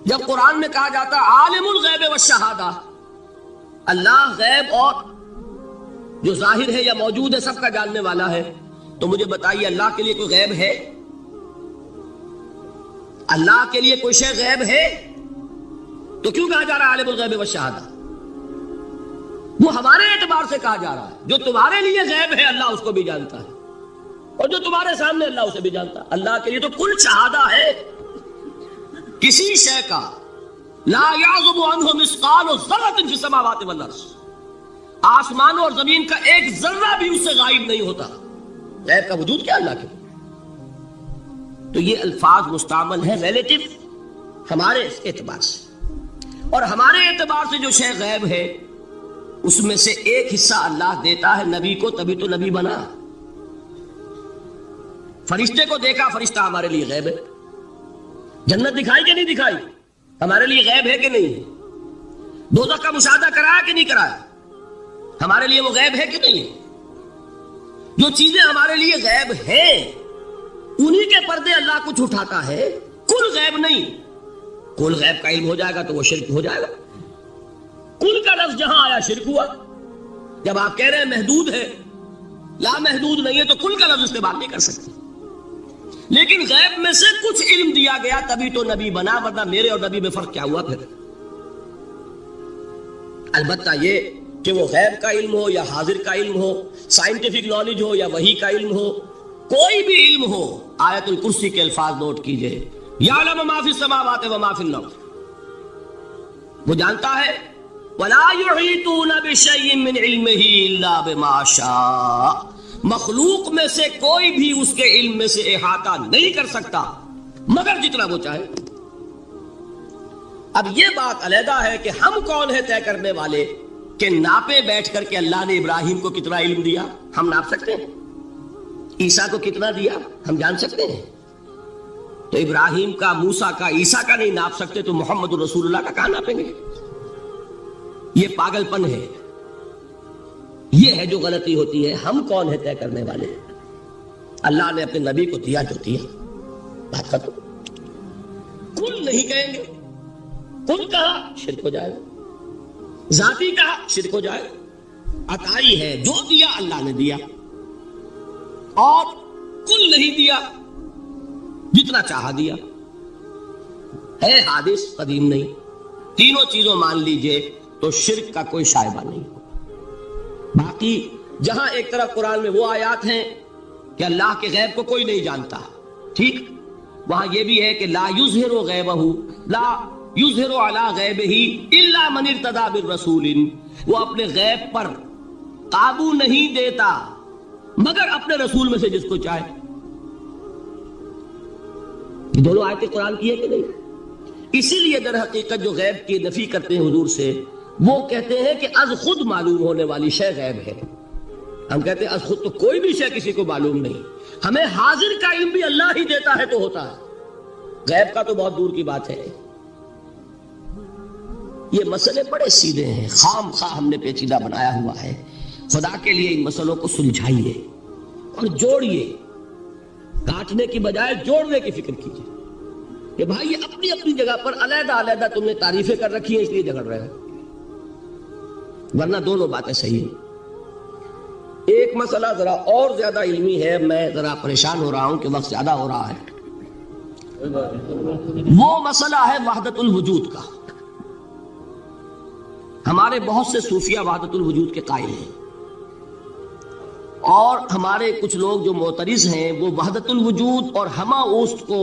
A: جب قرآن میں کہا جاتا عالم الغیب والشہادہ، اللہ غیب اور جو ظاہر ہے یا موجود ہے سب کا جاننے والا ہے، تو مجھے بتائیے اللہ کے لیے کوئی غیب ہے؟ اللہ کے لیے کوئی شے غیب ہے؟ تو کیوں کہا جا رہا ہے عالم الغیب والشہادہ؟ وہ ہمارے اعتبار سے کہا جا رہا ہے، جو تمہارے لیے غیب ہے اللہ اس کو بھی جانتا ہے، اور جو تمہارے سامنے اللہ اسے بھی جانتا ہے۔ اللہ کے لیے تو کل شہادہ ہے، کسی شے کا لا یعزب عنہ مثقال ذرۃ فی السماوات والارض، آسمانوں اور زمین کا ایک ذرہ بھی اس سے غائب نہیں ہوتا۔ غیب کا وجود کیا اللہ کے؟ تو یہ الفاظ مستعمل ہے ریلیٹو ہمارے اعتبار سے، اور ہمارے اعتبار سے جو شے غیب ہے اس میں سے ایک حصہ اللہ دیتا ہے نبی کو، تبھی تو نبی بنا۔ فرشتے کو دیکھا، فرشتہ ہمارے لیے غیب ہے۔ جنت دکھائی کہ نہیں دکھائی، ہمارے لیے غیب ہے کہ نہیں ہے۔ دوزخ کا مشاہدہ کرایا کہ نہیں کرایا، ہمارے لیے وہ غیب ہے کہ نہیں ہے۔ جو چیزیں ہمارے لیے غیب ہیں انہی کے پردے اللہ کچھ اٹھاتا ہے، کل غیب نہیں۔ کل غیب کا علم ہو جائے گا تو وہ شرک ہو جائے گا۔ کل کا لفظ جہاں آیا شرک ہوا۔ جب آپ کہہ رہے ہیں محدود ہے، لا محدود نہیں ہے، تو کل کا لفظ استعمال نہیں کر سکتے۔ لیکن غیب میں سے کچھ علم دیا گیا تبھی تو نبی بنا، ورنہ میرے اور نبی میں فرق کیا ہوا پھر؟ البتہ یہ کہ وہ غیب کا علم ہو یا حاضر کا علم ہو، سائنٹیفک نالج ہو یا وحی کا علم ہو، کوئی بھی علم ہو، آیت الکرسی کے الفاظ نوٹ کیجئے، یعلم ما فی السماوات و ما فی الارض، وہ جانتا ہے، ولا یحیطون بشیء من علمہ الا بما شاء، مخلوق میں سے کوئی بھی اس کے علم میں سے احاطہ نہیں کر سکتا مگر جتنا وہ چاہے۔ اب یہ بات علیحدہ ہے کہ ہم کون ہے طے کرنے والے کہ ناپے بیٹھ کر کے اللہ نے ابراہیم کو کتنا علم دیا ہم ناپ سکتے ہیں، عیسیٰ کو کتنا دیا ہم جان سکتے ہیں؟ تو ابراہیم کا، موسیٰ کا، عیسیٰ کا نہیں ناپ سکتے تو محمد رسول اللہ کا کہاں ناپیں گے؟ یہ پاگل پن ہے، یہ ہے جو غلطی ہوتی ہے۔ ہم کون ہے طے کرنے والے؟ اللہ نے اپنے نبی کو دیا جو دیا، بات ختم۔ کل نہیں کہیں گے، کل کہا شرک ہو جائے گا، ذاتی کہا شرک ہو جائے گا۔ عطائی ہے، جو دیا اللہ نے دیا، اور کل نہیں دیا، جتنا چاہا دیا، ہے حادث، قدیم نہیں۔ تینوں چیزوں مان لیجئے تو شرک کا کوئی شائبہ نہیں ہوگا۔ باقی جہاں ایک طرف قرآن میں وہ آیات ہیں کہ اللہ کے غیب کو کوئی نہیں جانتا، ٹھیک، وہاں یہ بھی ہے کہ لا یظہر غیبہ، لا یظہر علی غیبہ الا من ارتضی بالرسول، وہ اپنے غیب پر قابو نہیں دیتا مگر اپنے رسول میں سے جس کو چاہے۔ دونوں آیتیں قرآن کی ہے کہ نہیں؟ اسی لیے در حقیقت جو غیب کی نفی کرتے ہیں حضور سے، وہ کہتے ہیں کہ از خود معلوم ہونے والی شے غیب ہے۔ ہم کہتے ہیں از خود تو کوئی بھی شے کسی کو معلوم نہیں، ہمیں حاضر کا علم بھی اللہ ہی دیتا ہے تو ہوتا ہے، غیب کا تو بہت دور کی بات ہے۔ یہ مسئلے بڑے سیدھے ہیں، خام خواہ ہم نے پیچیدہ بنایا ہوا ہے۔ خدا کے لیے ان مسئلوں کو سلجھائیے اور جوڑیے، کاٹنے کی بجائے جوڑنے کی فکر کیجیے کہ بھائی یہ اپنی اپنی جگہ پر علیحدہ علیحدہ تم نے تعریفیں کر رکھی ہیں اس لیے جھگڑ رہے ہیں، ورنہ دونوں باتیں صحیح ہیں۔ ایک مسئلہ ذرا اور زیادہ علمی ہے، میں ذرا پریشان ہو رہا ہوں کہ وقت زیادہ ہو رہا ہے. وہ مسئلہ ہے وحدت الوجود کا. ہمارے بہت سے صوفیہ وحدت الوجود کے قائل ہیں، اور ہمارے کچھ لوگ جو معترض ہیں وہ وحدت الوجود اور ہمہ اوست کو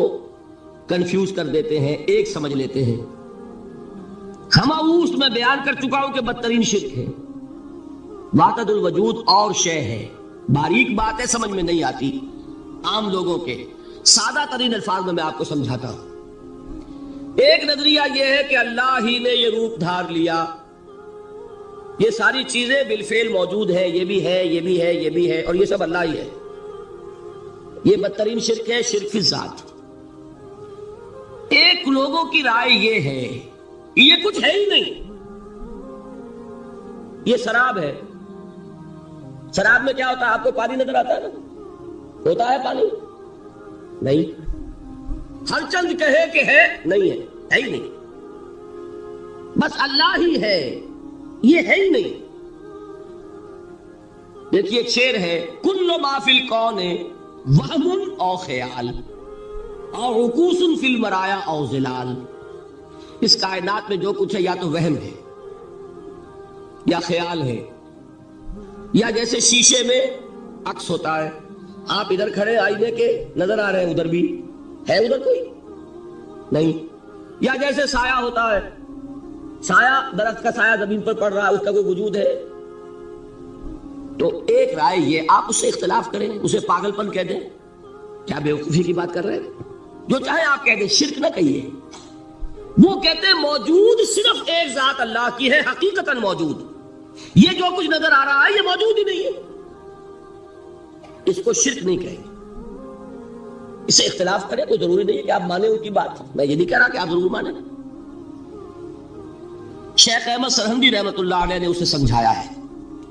A: کنفیوز کر دیتے ہیں، ایک سمجھ لیتے ہیں. ہمہ اوست میں بیان کر چکا ہوں کہ بدترین شرک ہے. وحدت الوجود اور شے ہے، باریک بات ہے، سمجھ میں نہیں آتی عام لوگوں کے. سادہ ترین الفاظ میں آپ کو سمجھاتا ہوں. ایک نظریہ یہ ہے کہ اللہ ہی نے یہ روپ دھار لیا، یہ ساری چیزیں بالفعل موجود ہے، یہ بھی ہے، یہ بھی ہے، یہ بھی ہے، اور یہ سب اللہ ہی ہے. یہ بدترین شرک ہے، شرک فی الذات. ایک لوگوں کی رائے یہ ہے یہ کچھ ہے ہی نہیں، یہ شراب ہے. شراب میں کیا ہوتا ہے؟ آپ کو پانی نظر آتا ہے نا؟ ہوتا ہے پانی؟ نہیں. ہر چند کہے کہ ہے، نہیں ہے، ہے ہی نہیں. بس اللہ ہی ہے، یہ ہے ہی نہیں. دیکھیے ایک شعر ہے، کل ما فی الکون وہم او خیال او عکوس فی المرایا او ظلال. اس کائنات میں جو کچھ ہے یا تو وہم ہے یا خیال ہے، یا جیسے شیشے میں عکس ہوتا ہے، آپ ادھر کھڑے آئینے کے نظر آ رہے ہیں، ادھر بھی ہے، ادھر کوئی نہیں. یا جیسے سایہ ہوتا ہے، سایہ درخت کا سایہ زمین پر پڑ رہا ہے، اس کا کوئی وجود ہے. تو ایک رائے یہ، آپ اس سے اختلاف کریں، اسے پاگل پن کہہ دیں، کیا بیوقوفی کی بات کر رہے ہیں؟ جو چاہے آپ کہہ دیں، شرک نہ کہیے. وہ کہتے ہیں موجود صرف ایک ذات اللہ کی ہے، حقیقتاً موجود. یہ جو کچھ نظر آ رہا ہے یہ موجود ہی نہیں ہے. اس کو شرک نہیں کہیں گے. اسے اختلاف کریں، کوئی ضروری نہیں ہے کہ آپ مانیں ان کی بات. میں یہ نہیں کہہ رہا کہ آپ ضرور مانیں. شیخ احمد سرہندی رحمۃ اللہ علیہ نے اسے سمجھایا ہے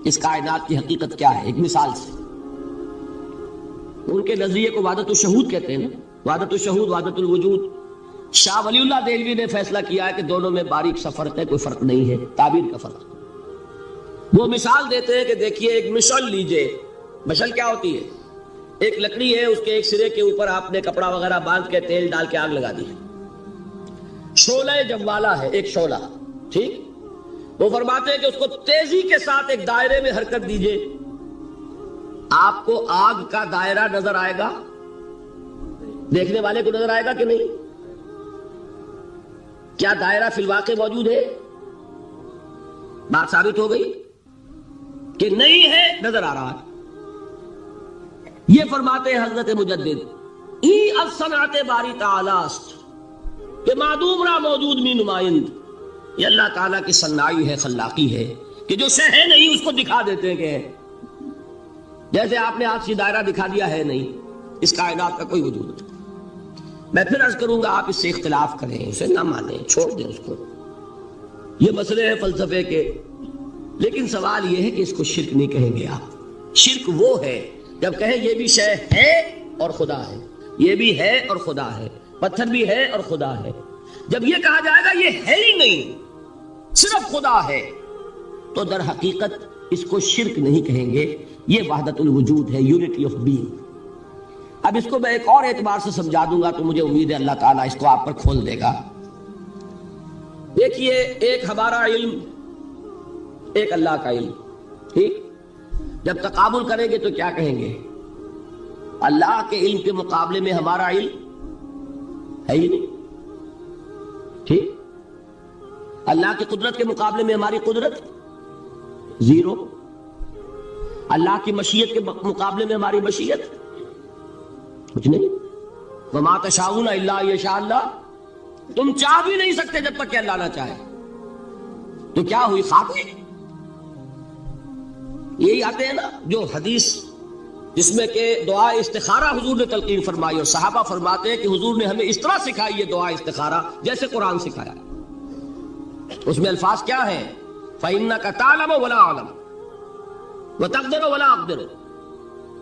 A: اس کائنات کی حقیقت کیا ہے، ایک مثال سے. ان کے نظریے کو وحدت الشہود کہتے ہیں نا، وحدت الشہود، وحدت الوجود. شاہ ولی اللہ دہلوی نے فیصلہ کیا ہے کہ دونوں میں باریک سا فرق ہے، کوئی فرق نہیں ہے، تعبیر کا فرق. وہ مثال دیتے ہیں کہ دیکھیے ایک مشعل لیجئے. مشعل کیا ہوتی ہے؟ ایک لکڑی ہے، اس کے ایک سرے کے اوپر آپ نے کپڑا وغیرہ باندھ کے تیل ڈال کے آگ لگا دی. شعلہ جوالا ہے، ایک شعلہ، ٹھیک. وہ فرماتے ہیں کہ اس کو تیزی کے ساتھ ایک دائرے میں حرکت دیجئے، آپ کو آگ کا دائرہ نظر آئے گا، دیکھنے والے کو نظر آئے گا کہ نہیں؟ کیا دائرہ فی الواقع موجود ہے؟ بات ثابت ہو گئی کہ نہیں ہے، نظر آ رہا ہے. یہ فرماتے ہیں حضرت مجدد، ای الصنعت باری تعالی است کہ معدوم را موجود می نمائند. یہ اللہ تعالیٰ کی صنائی ہے، خلاقی ہے کہ جو شے ہے نہیں اس کو دکھا دیتے ہیں کہ ہے. جیسے آپ نے آج سے دائرہ دکھا دیا ہے نہیں، اس کائنات کا کوئی وجود نہیں. میں پھر عرض کروں گا آپ اس سے اختلاف کریں، اسے نہ مانیں، چھوڑ دیں اس کو. یہ مسئلے ہیں فلسفے کے، لیکن سوال یہ ہے کہ اس کو شرک نہیں کہیں گے آپ. شرک وہ ہے جب کہیں یہ بھی شے ہے اور خدا ہے، یہ بھی ہے اور خدا ہے، پتھر بھی ہے اور خدا ہے. جب یہ کہا جائے گا یہ ہے ہی نہیں، صرف خدا ہے، تو در حقیقت اس کو شرک نہیں کہیں گے. یہ وحدت الوجود ہے، یونٹی آف بینگ. اب اس کو میں ایک اور اعتبار سے سمجھا دوں گا تو مجھے امید ہے اللہ تعالیٰ اس کو آپ پر کھول دے گا. دیکھیے ایک ہمارا علم، ایک اللہ کا علم، ٹھیک. جب تقابل کریں گے تو کیا کہیں گے؟ اللہ کے علم کے مقابلے میں ہمارا علم ہے ہی نہیں، ٹھیک. اللہ کی قدرت کے مقابلے میں ہماری قدرت زیرو. اللہ کی مشیت کے مقابلے میں ہماری مشیت کچھ نہیں. وما تشاؤون الا یشاء اللہ. تم چاہ بھی نہیں سکتے جب تک کہ اللہ نہ چاہے. تو کیا ہوئی؟ خواب ہے. یہی آتے ہیں نا جو حدیث جس میں کہ دعا استخارہ حضور نے تلقین فرمائی، اور صحابہ فرماتے ہیں کہ حضور نے ہمیں اس طرح سکھائی یہ دعا استخارہ جیسے قرآن سکھایا. اس میں الفاظ کیا ہیں؟ فَإِنَّكَ تَعْلَمُ وَلَا أَعْلَمُ وَتَقْدِرُ وَلَا أَقْدِرُ.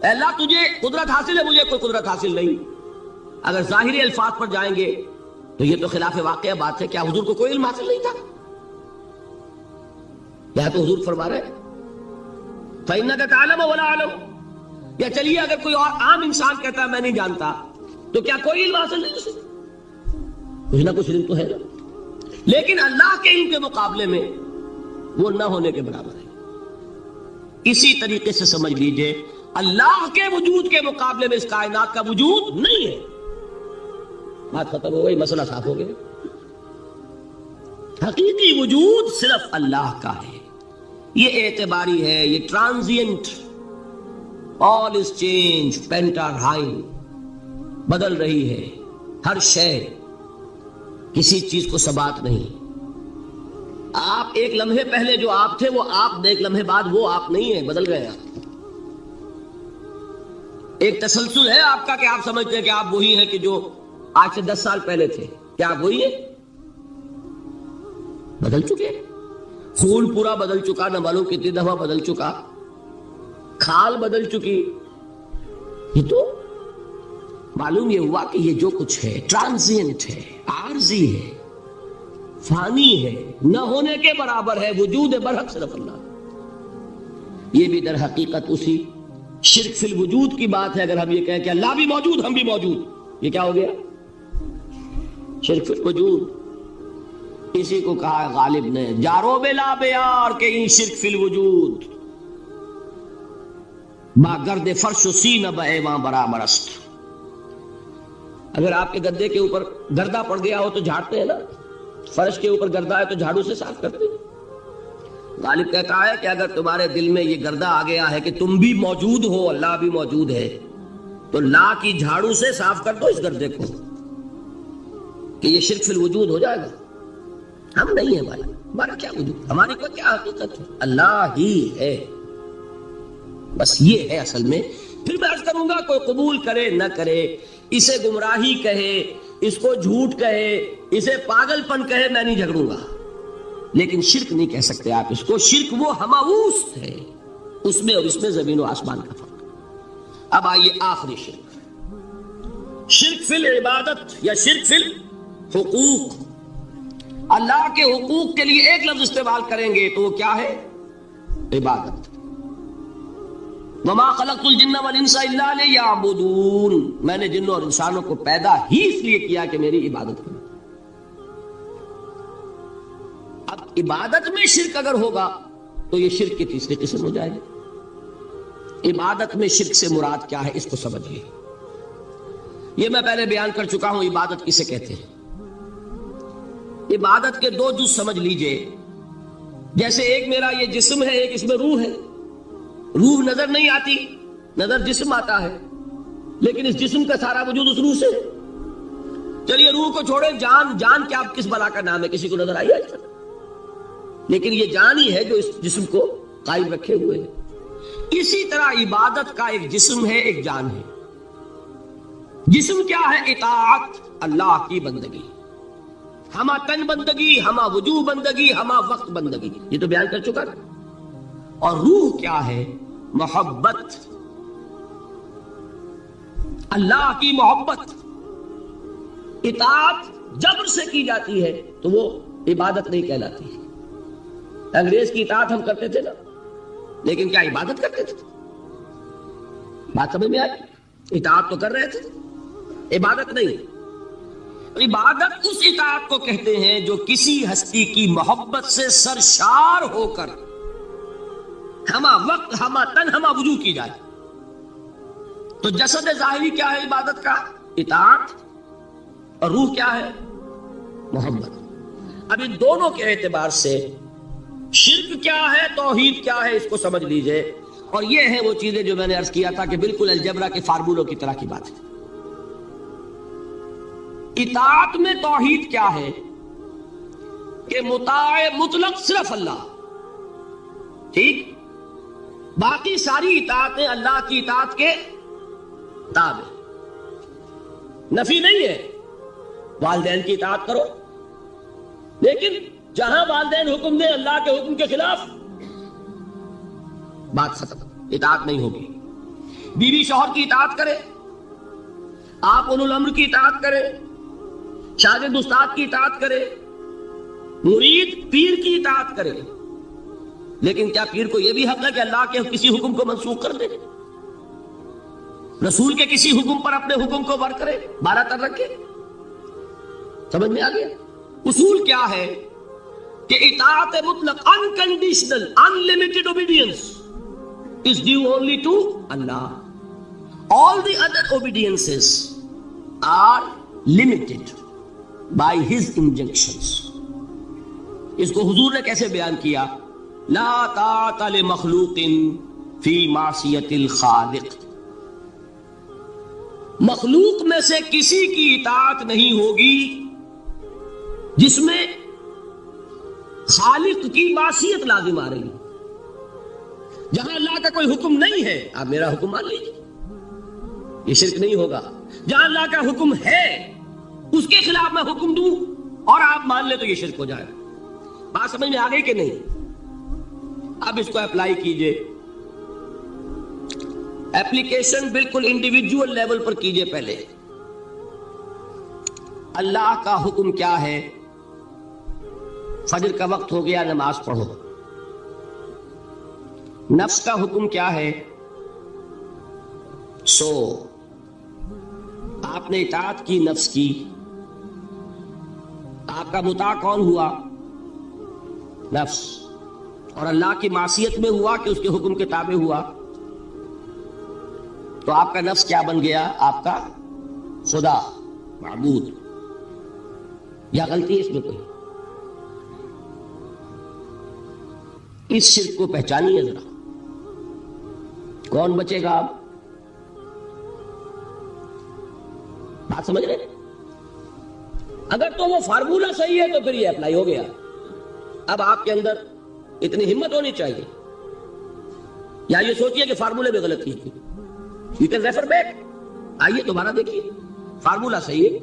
A: اے اللہ تجھے قدرت حاصل ہے، مجھے کوئی قدرت حاصل نہیں. اگر ظاہری الفاظ پر جائیں گے تو یہ تو خلاف واقعہ بات ہے. کیا حضور کو کوئی علم حاصل نہیں تھا؟ یہاں تو حضور فرما رہے فإنك تعلم ولا أعلم. یا چلیے اگر کوئی اور عام انسان کہتا ہے میں نہیں جانتا تو کیا کوئی علم حاصل نہیں اسے؟ کچھ نہ کچھ علم تو ہے نا. لیکن اللہ کے علم کے مقابلے میں وہ نہ ہونے کے برابر ہے. اسی طریقے سے سمجھ لیجئے اللہ کے وجود کے مقابلے میں اس کائنات کا وجود نہیں ہے. بات ختم ہو گئی, مسئلہ صاف ہو گیا. حقیقی وجود صرف اللہ کا ہے. یہ اعتباری ہے, یہ ٹرانزینٹ. all is change, پینٹارائن, بدل رہی ہے ہر شے, کسی چیز کو ثبات نہیں. آپ ایک لمحے پہلے جو آپ تھے وہ آپ, ایک لمحے بعد وہ آپ نہیں ہیں, بدل گئے آپ. ایک تسلسل ہے آپ کا کہ آپ سمجھتے ہیں کہ آپ وہی ہیں کہ جو آج سے 10 سال پہلے تھے. کیا آپ وہی ہیں؟ بدل چکے. خون پورا بدل چکا, نہ معلوم کتنی دفعہ بدل چکا, کھال بدل چکی. یہ تو معلوم یہ ہوا کہ یہ جو کچھ ہے ٹرانزینٹ ہے, عارضی ہے, فانی ہے, نہ ہونے کے برابر ہے. وجود برحق صرف اللہ. یہ بھی در حقیقت اسی شرک فی الوجود کی بات ہے. اگر ہم یہ کہیں کہ اللہ بھی موجود ہم بھی موجود, یہ کیا ہو گیا؟ شرک فی الوجود. اسی کو کہا ہے غالب نے جارو بلا بیار کہ این شرک فی الوجود با گرد فرش و سینہ بایواں برابر است. اگر آپ کے گدے کے اوپر گردہ پڑ گیا ہو تو جھاڑتے ہیں نا, فرش کے اوپر گردہ ہے تو جھاڑو سے صاف کرتے ہیں. غالب کہتا ہے کہ اگر تمہارے دل میں یہ گردہ آ گیا ہے کہ تم بھی موجود ہو, اللہ بھی موجود ہے, تو لا کی جھاڑو سے صاف کر دو اس گردے کو, کہ یہ شرک فی الوجود ہو جائے گا. ہم نہیں ہیں بھائی, ہمارا کیا وجود, ہماری کو کیا حقیقت ہے؟ اللہ ہی ہے. بس یہ ہے اصل میں. پھر میں عرض کروں گا کوئی قبول کرے نہ کرے, اسے گمراہی کہے, اس کو جھوٹ کہے, اسے پاگل پن کہے, میں نہیں جھگڑوں گا. لیکن شرک نہیں کہہ سکتے آپ اس کو. شرک وہ ہماوست ہے, اس میں اور اس میں زمین و آسمان کا فرق. اب آئیے آخری شرک, شرک فی العبادت یا شرک فی الحقوق. اللہ کے حقوق کے لیے ایک لفظ استعمال کریں گے تو وہ کیا ہے؟ عبادت. وما خلقت الجن والانس الا لیعبدون. میں نے جنوں اور انسانوں کو پیدا ہی اس لیے کیا کہ میری عبادت کریں. اب عبادت میں شرک اگر ہوگا تو یہ شرک کی تیسری قسم ہو جائے گی. عبادت میں شرک سے مراد کیا ہے اس کو سمجھیے. یہ میں پہلے بیان کر چکا ہوں عبادت کسے کہتے ہیں. عبادت کے 2 جز سمجھ لیجئے. جیسے ایک میرا یہ جسم ہے, ایک اس میں روح ہے. روح نظر نہیں آتی, نظر جسم آتا ہے, لیکن اس جسم کا سارا وجود اس روح سے ہے. چلیے روح کو چھوڑیں, جان. جان کیا کس بلا کا نام ہے, کسی کو نظر آئی ہے؟ لیکن یہ جان ہی ہے جو اس جسم کو قائم رکھے ہوئے ہے. اسی طرح عبادت کا ایک جسم ہے, ایک جان ہے. جسم کیا ہے؟ اطاعت, اللہ کی بندگی, ہما تن بندگی, ہما وجوہ بندگی, ہما وقت بندگی. یہ تو بیان کر چکا نا. اور روح کیا ہے؟ محبت, اللہ کی محبت. اطاعت جبر سے کی جاتی ہے تو وہ عبادت نہیں کہلاتی. انگریز کی اطاعت ہم کرتے تھے نا, لیکن کیا عبادت کرتے تھے؟ بات سمجھ میں آئی؟ اطاعت تو کر رہے تھے, عبادت نہیں. عبادت اس اطاعت کو کہتے ہیں جو کسی ہستی کی محبت سے سرشار ہو کر ہما وقت, ہما تن, ہما وجود کی جائے. تو جسد ظاہری کیا ہے عبادت کا؟ اطاعت. اور روح کیا ہے؟ محبت. اب ان دونوں کے اعتبار سے شرک کیا ہے, توحید کیا ہے, اس کو سمجھ لیجئے. اور یہ ہے وہ چیزیں جو میں نے عرض کیا تھا کہ بالکل الجبرا کے فارمولوں کی طرح کی بات ہے. اطاعت میں توحید کیا ہے کہ مطاع مطلق صرف اللہ, ٹھیک, باقی ساری اطاعتیں اللہ کی اطاعت کے تابع. نفی نہیں ہے, والدین کی اطاعت کرو, لیکن جہاں والدین حکم دیں اللہ کے حکم کے خلاف, بات ختم, اطاعت نہیں ہوگی. بیوی شوہر کی اطاعت کرے, آپ اولو الامر کی اطاعت کرے, شاگرد استاد کی اطاعت کرے, مرید پیر کی اطاعت کرے, لیکن کیا پیر کو یہ بھی حق ہے کہ اللہ کے کسی حکم کو منسوخ کر دے، رسول کے کسی حکم پر اپنے حکم کو بر کرے، بارہ تر رکھے؟ سمجھ میں آ گیا؟ اصول کیا ہے کہ اطاعت مطلق unconditional unlimited obedience is due only to Allah. All the other obediences are limited by his injunctions. اس کو حضور نے کیسے بیان کیا؟ لا طاعت لمخلوق فی معصیت الخالق. مخلوق میں سے کسی کی اطاعت نہیں ہوگی جس میں خالق کی معصیت لازم آ رہی. جہاں اللہ کا کوئی حکم نہیں ہے آپ میرا حکم مان لیجیے، یہ شرک نہیں ہوگا. جہاں اللہ کا حکم ہے اس کے خلاف میں حکم دوں اور آپ مان لیں تو یہ شرک ہو جائے. بات سمجھ میں آ گئی کہ نہیں؟ اب اس کو اپلائی کیجئے. اپلیکیشن بالکل انڈیویجول لیول پر کیجئے. پہلے اللہ کا حکم کیا ہے؟ فجر کا وقت ہو گیا، نماز پڑھو. نفس کا حکم کیا ہے؟ سو. آپ نے اطاعت کی نفس کی، آپ کا مطاع کون ہوا؟ نفس. اور اللہ کی معصیت میں ہوا کہ اس کے حکم کے تابع ہوا. تو آپ کا نفس کیا بن گیا؟ آپ کا خدا، معبود. یا غلطی ہے اس میں کوئی؟ اس شرک کو پہچانیے ذرا. کون بچے گا؟ آپ بات سمجھ رہے ہیں؟ اگر تو وہ فارمولہ صحیح ہے تو پھر یہ اپلائی ہو گیا. اب آپ کے اندر اتنی ہمت ہونی چاہیے، یا یہ سوچیے کہ فارمولے میں غلطی تھی. You can refer back. آئیے دوبارہ دیکھیے، فارمولہ صحیح ہے.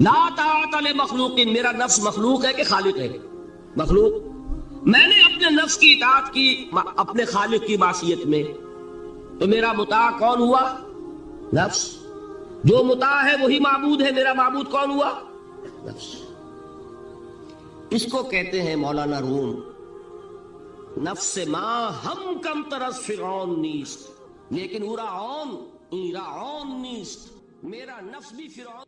A: لا طاعت لمخلوق. میرا نفس مخلوق ہے کہ خالق ہے؟ مخلوق. میں نے اپنے نفس کی اطاعت کی اپنے خالق کی معصیت میں، تو میرا مطاع کون ہوا؟ نفس. جو مطاع ہے وہی معبود ہے. میرا معبود کون ہوا؟ نفس. اس کو کہتے ہیں مولانا روم، نفس ما ہم کم ترس فرعون نیست لیکن اورا عون نیست. میرا نفس بھی فرعون